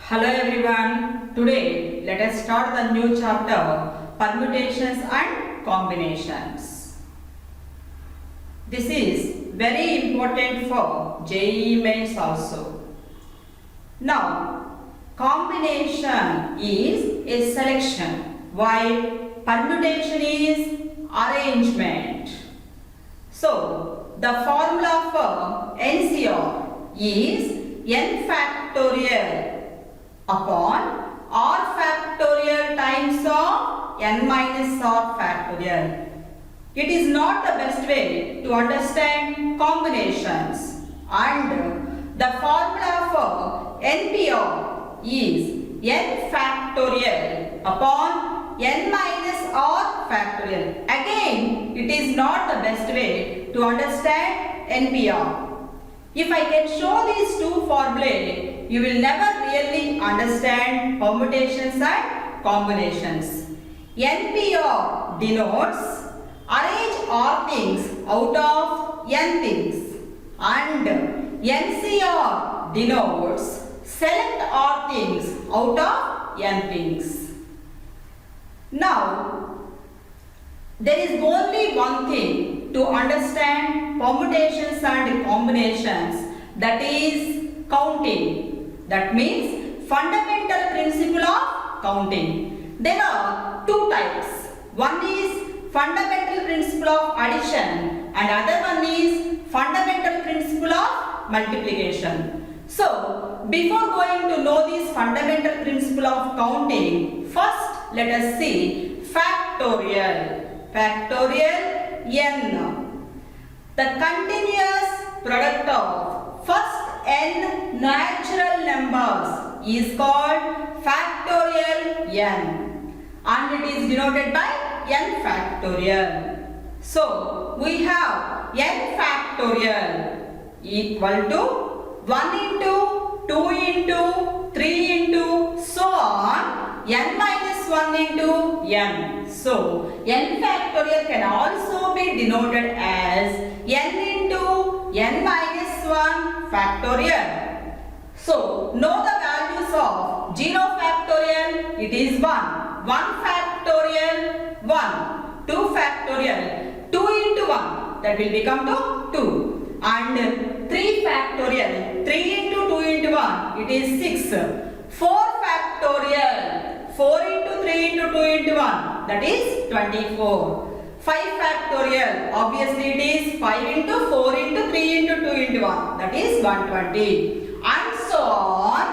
Hello everyone. Today let us start the new chapter Permutations and Combinations. This is very important for JEE mains also. Now combination is a selection while permutation is arrangement. So the formula for NCR is n factorial upon r factorial times of n minus r factorial. It is not the best way to understand combinations, and the formula for NPR is n factorial upon n minus r factorial. Again, it is not the best way to understand NPR. If I can show these two formulae, you will never really understand permutations and combinations. NPR denotes arrange r things out of n things, and NCR denotes select r things out of n things. Now, there is only one thing to understand permutations and combinations, that is counting. That means fundamental principle of counting. There are two types. One is fundamental principle of addition and other one is fundamental principle of multiplication. So, before going to know this fundamental principle of counting, first let us see factorial. Factorial n. The continuous product of first n natural numbers is called factorial n, and it is denoted by n factorial. So, we have n factorial equal to 1 into 2 into 3 into so on n minus 1 into n. So, n factorial can also be denoted as n into n minus 1 factorial. So, know the values of 0 factorial, it is 1. 1 factorial, 1. 2 factorial, 2 into 1, that will become to 2. And 3 factorial, 3 into 2 into 1, it is 6. 4 factorial, 4 into 3 into 2 into 1, that is 24. 5 factorial, obviously it is 5 into 4 into 3 into 2 into 1, that is 120. And so on,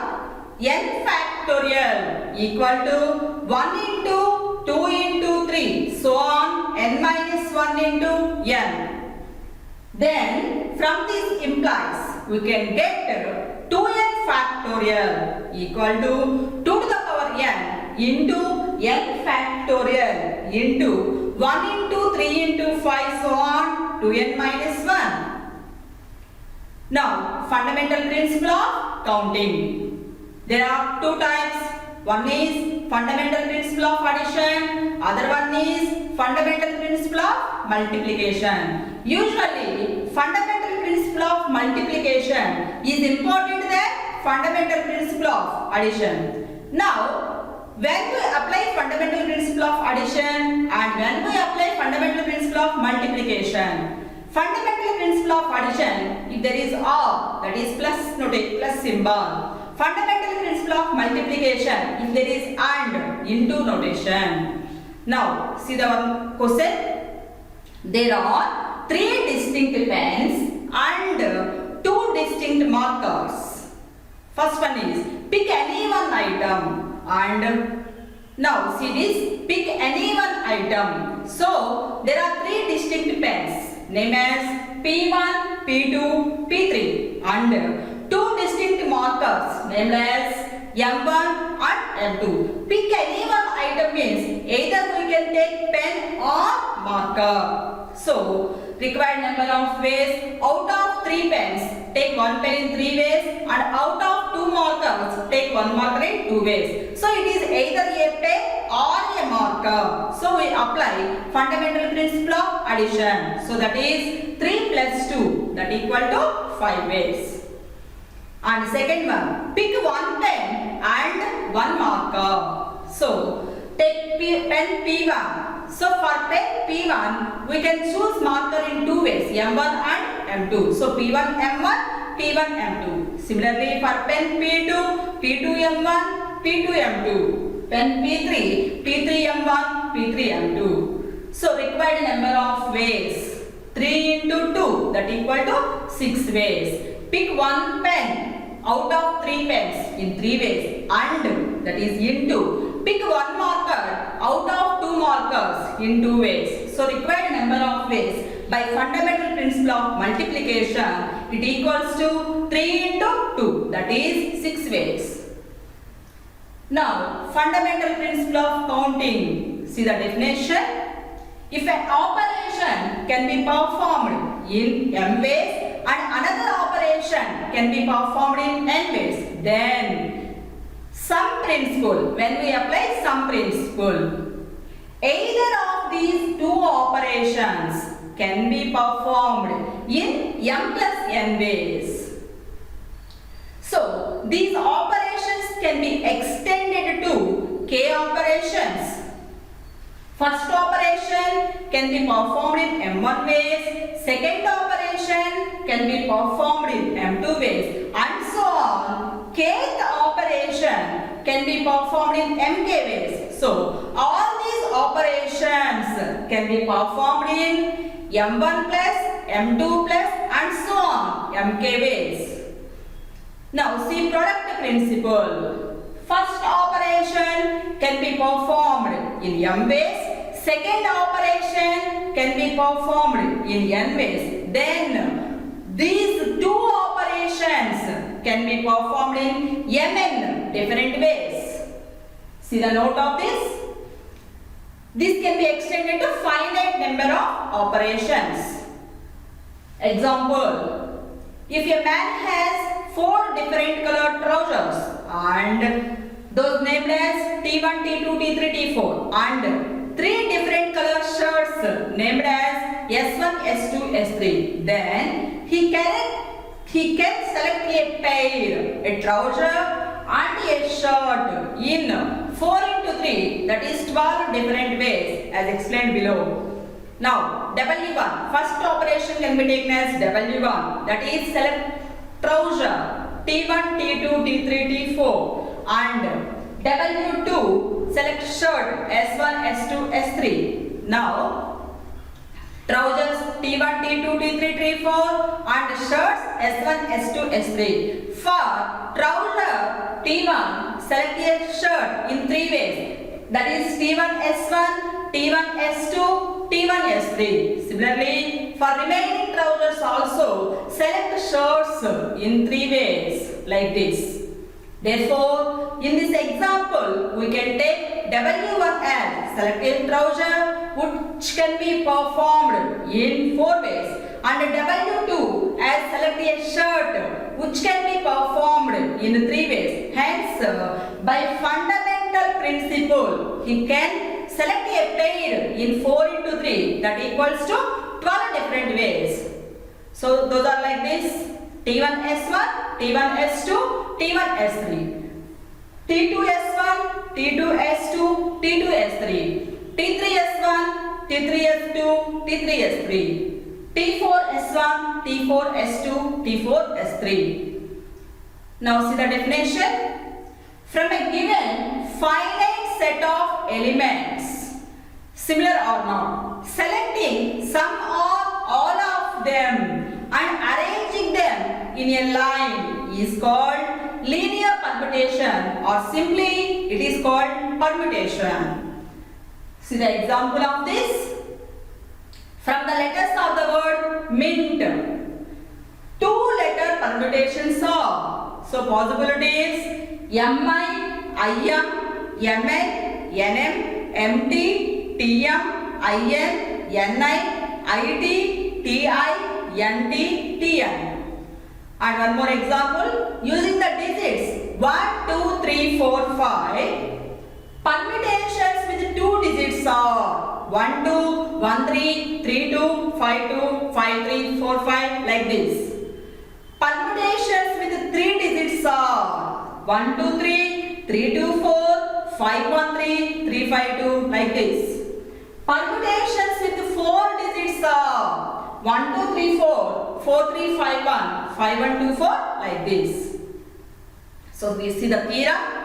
n factorial equal to 1 into 2 into 3, so on n minus 1 into n. Then from this implies we can get 2n factorial equal to 2 to the power n into n factorial into 1 into 3 into 5 so on 2n minus 1. Now fundamental principle of counting. There are two types. One is fundamental principle of addition, other one is fundamental principle of multiplication. Usually fundamental principle of multiplication is important than fundamental principle of addition. Now, when we apply fundamental principle of addition and when we apply fundamental principle of multiplication, fundamental principle of addition, if there is r, that is plus symbol. Fundamental principle of multiplication, if there is and, into notation. Now, see the one question. There are 3 distinct pens and 2 distinct markers. First one is pick any one item, and now see this, pick any one item. So there are 3 distinct pens named as P1, P2, P3 and 2 distinct markers named as M1 and M2. Pick any one item means either we can take pen or marker. So, required number of ways, out of 3 pens, take 1 pen in 3 ways, and out of 2 markers, take 1 marker in 2 ways. So, it is either a pen or a marker. So, we apply fundamental principle of addition. So, that is 3 plus 2, that equal to 5 ways. And second one, pick one pen and 1 marker. So take pen P1. So for pen P1, we can choose marker in two ways, M1 and M2. So P1 M1, P1 M2. Similarly for pen P2, P2 M1, P2 M2. Pen P3, P3 M1, P3 M2. So required number of ways. 3 into 2, that equal to 6 ways. Pick one pen out of 3 pens in 3 ways, and that is into. Pick one marker out of 2 markers in 2 ways. So required number of ways by fundamental principle of multiplication, it equals to 3 into 2, that is 6 ways. Now fundamental principle of counting. See the definition. If an operation can be performed in m ways and another operation can be performed in n ways, then sum principle, when we apply sum principle, either of these two operations can be performed in m plus n ways. So these operations can be extended to k operations. First operation can be performed in m1 ways, second operation can be performed in m2 ways, and so on. Kth operation can be performed in mk ways. So all these operations can be performed in m1 plus, m2 plus, and so on, mk ways. Now see product principle. First operation can be performed in m ways. Second operation can be performed in n ways. Then these two operations can be performed in mn different ways. See the note of this. This can be extended to finite number of operations. Example. If a man has 4 different colored trousers and those named as T1, T2, T3, T4, and 3 different color shirts named as S1, S2, S3, then he can select a pair, a trouser and a shirt in 4 into 3, that is 12 different ways as explained below. Now W1, first operation can be taken as W1, that is select trouser T1, T2, T3, T4, and W2 select shirt S1, S2, S3. Now trousers T1, T2, T3, T4 and shirts S1, S2, S3. For trouser T1 select a shirt in 3 ways, that is T1 S1, T1 S2, T1 S3. Similarly for remaining trousers also select shirts in 3 ways like this. Therefore, in this example, we can take W1 as select a trouser which can be performed in 4 ways, and W2 as select a shirt which can be performed in 3 ways. Hence, by fundamental principle, he can select a pair in 4 into 3, that equals to 12 different ways. So those are like this: T1 S1, T1 S2, T1 S3, T2 S1, T2 S2, T2 S3, T3 S1, T3 S2, T3 S3, T4 S1, T4 S2, T4 S3. Now see the definition. From a given finite set of elements, similar or not, selecting some or all of them and arranging them in a line is called linear permutation, or simply it is called permutation. See the example of this. From the letters of the word mint, 2-letter permutations are. So possibilities MI, IM, MN, NM, MT, TM, IN, NI, IT, TI, NT, TN. And one more example, using the digits 1, 2, 3, 4, 5, permutations with 2 digits are 1, 2, 1, 3, 3, 2, 5, 2, 5, 3, 4, 5, like this. Permutations with 3 digits are 1, 2, 3, 324, 513, 352 like this. Permutations with 4 digits are 1, 2, 3, 4, 4, 3, 5, 1, 5, 1, 2, 4 like this. So we see the theorem.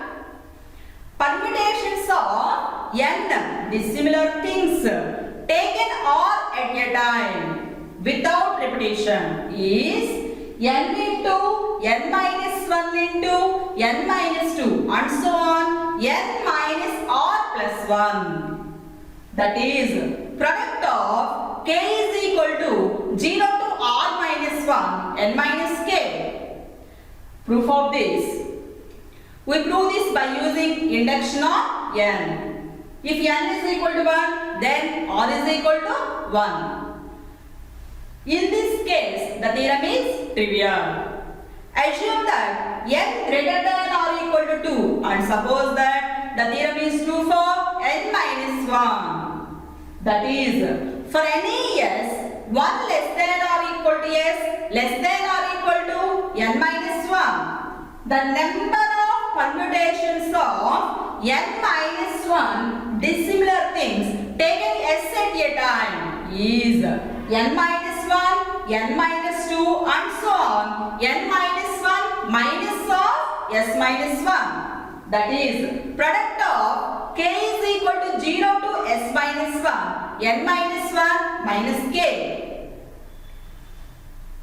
Permutations of n dissimilar things taken all at a time without repetition is n into n minus 1 into n minus 2 and so on n minus r plus 1. That is, product of k is equal to 0 to r minus 1 n minus k. Proof of this. We prove this by using induction of n. If n is equal to 1, then r is equal to 1. In this case, the theorem is trivial. Assume that n greater than or equal to 2 and suppose that the theorem is true for n minus 1. That is, for any s, 1 less than or equal to s less than or equal to n minus 1, the number of permutations of n minus 1 dissimilar things taken s at a time is n minus 1, n minus 2 and so on n minus 1 minus of s minus 1. That is, product of k is equal to 0 to s minus 1 n minus 1 minus k.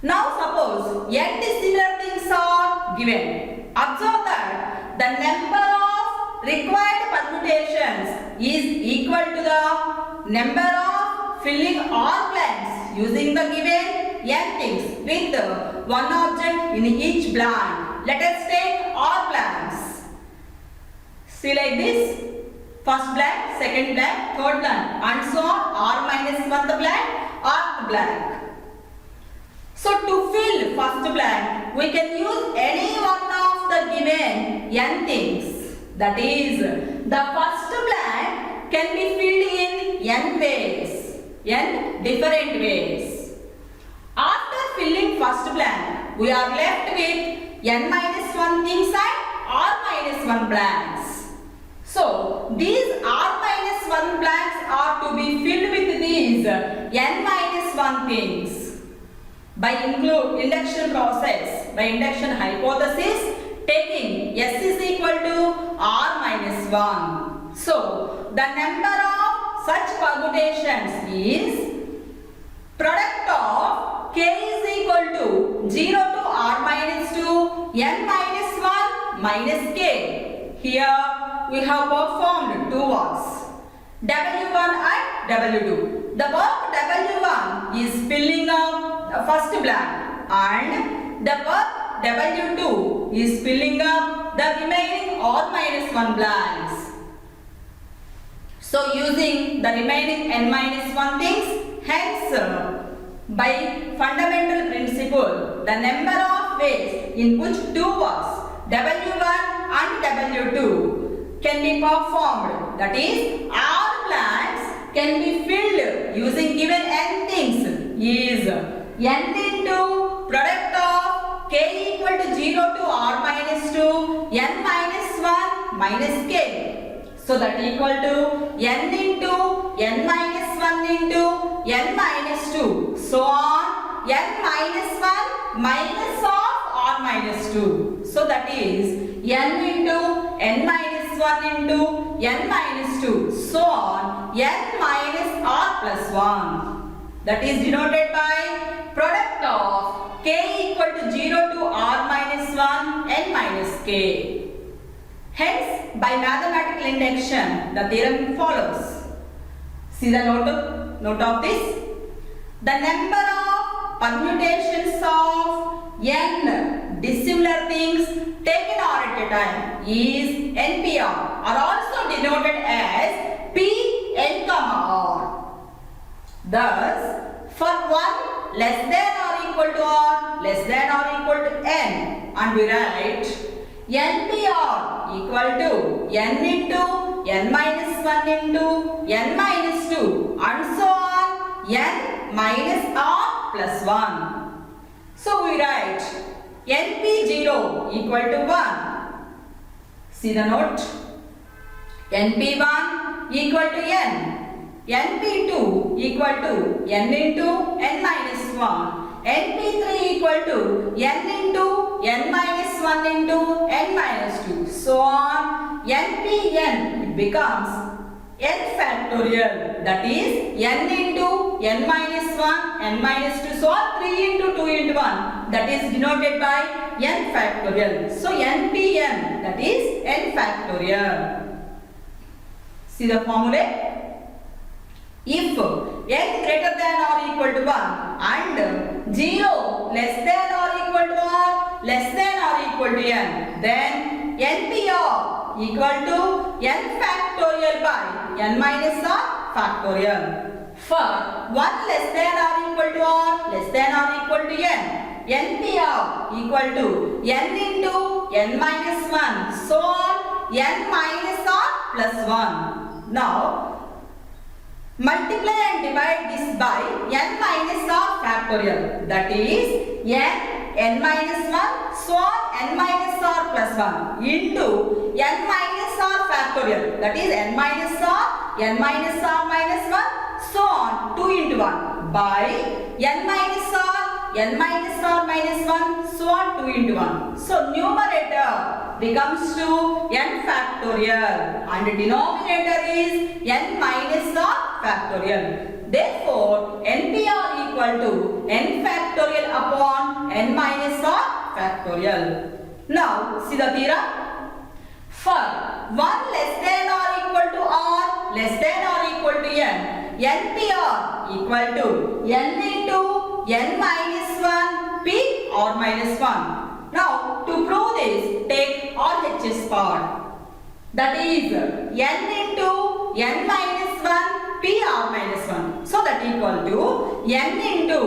Now suppose n dissimilar things are given. Observe that the number of required permutations is equal to the number of filling all blanks using the given n things with one object in each blank. Let us take all blanks. See like this. First blank, second blank, third blank and so on r minus 1 the blank, rth blank. So to fill first blank, we can use any one of the given n things. That is, the first blank can be filled in n ways, n different ways. After filling first blank, we are left with n minus 1 things and r minus 1 blanks. So these r minus 1 blanks are to be filled with these n minus 1 things. By induction process, by induction hypothesis, taking s is equal to r minus 1. So the number of such permutations is product of k is equal to 0 to r minus 2 n minus 1 minus k. Here we have performed two works, W1 and W2. The work W1 is filling up the first blank and the work W2 is filling up the remaining r minus 1 blanks. So using the remaining n minus 1 things, hence by fundamental principle, the number of ways in which two works W1 and W2 can be performed, that is, r blanks can be filled using given n things is n into product of k equal to 0 to r minus 2 n minus 1 minus k. So that equal to n into n minus 1 into n minus 2. So on n minus 1 minus of r minus 2. So that is n into n minus 1 into n minus 2. So on n minus r plus 1. That is denoted by product of k equal to 0 to r minus 1 n minus k. Hence, by mathematical induction, the theorem follows. See the note of this. The number of permutations of n dissimilar things taken r at a time is npr, are also denoted as p n comma r. Thus, for 1 less than or equal to r less than or equal to n, and we write npr equal to n into n minus 1 into n minus 2 and so on n minus r plus 1. So we write np0 equal to 1. See the note. NP1 equal to n. NP2 equal to n into n minus 1. NP3 equal to n into n minus 1 into n minus 2. So on. NPn it becomes n factorial. That is n into n minus 1, n minus 2. So on 3 into 2 into 1. That is denoted by n factorial. So NPn that is n factorial. See the formula. If n greater than or equal to 1 and 0 less than or equal to or less than or equal to n, then NPr equal to n factorial by n minus r factorial. For 1 less than or equal to or less than or equal to n, NPr equal to n into n minus 1. So on n minus r plus 1. Now multiply and divide this by n minus r factorial. That is n minus 1, so on n minus r plus 1 into n minus r factorial. That is n minus r minus 1, so on 2 into 1 by n minus r minus 1, so on 2 into 1. So numerator becomes to n factorial and denominator is n minus r factorial. Therefore, NPr equal to n factorial upon n minus r factorial. Now, see the theorem. For 1 less than or equal to r less than or equal to n, NPr equal to n into n minus 1 p r minus 1. Now, to prove this, take RHS part. That is n into n minus 1 p r minus 1. So that equal to n into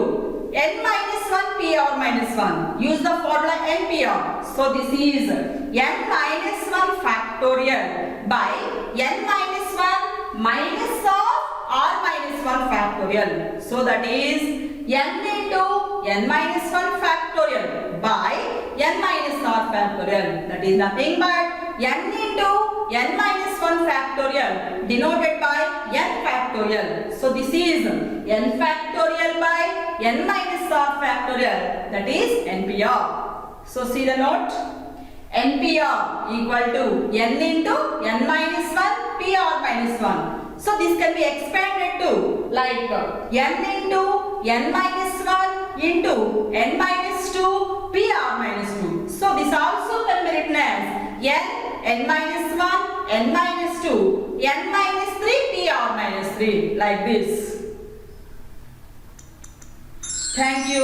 n minus 1 p r minus 1. Use the formula NPr. So this is n minus 1 factorial by n minus 1 minus of r minus 1 factorial. So that is n into n minus 1 factorial by n minus r factorial. That is nothing but n into n minus 1 factorial denoted by n factorial. So this is n factorial by n minus r factorial. That is NPr. So see the note. NPr equal to n into n minus 1 p r minus 1. So this can be expanded to like n into n minus 1 into n minus 2 p r minus 2. So this also can be written as n minus 1, n minus 2, n minus 3 p r minus 3 like this. Thank you.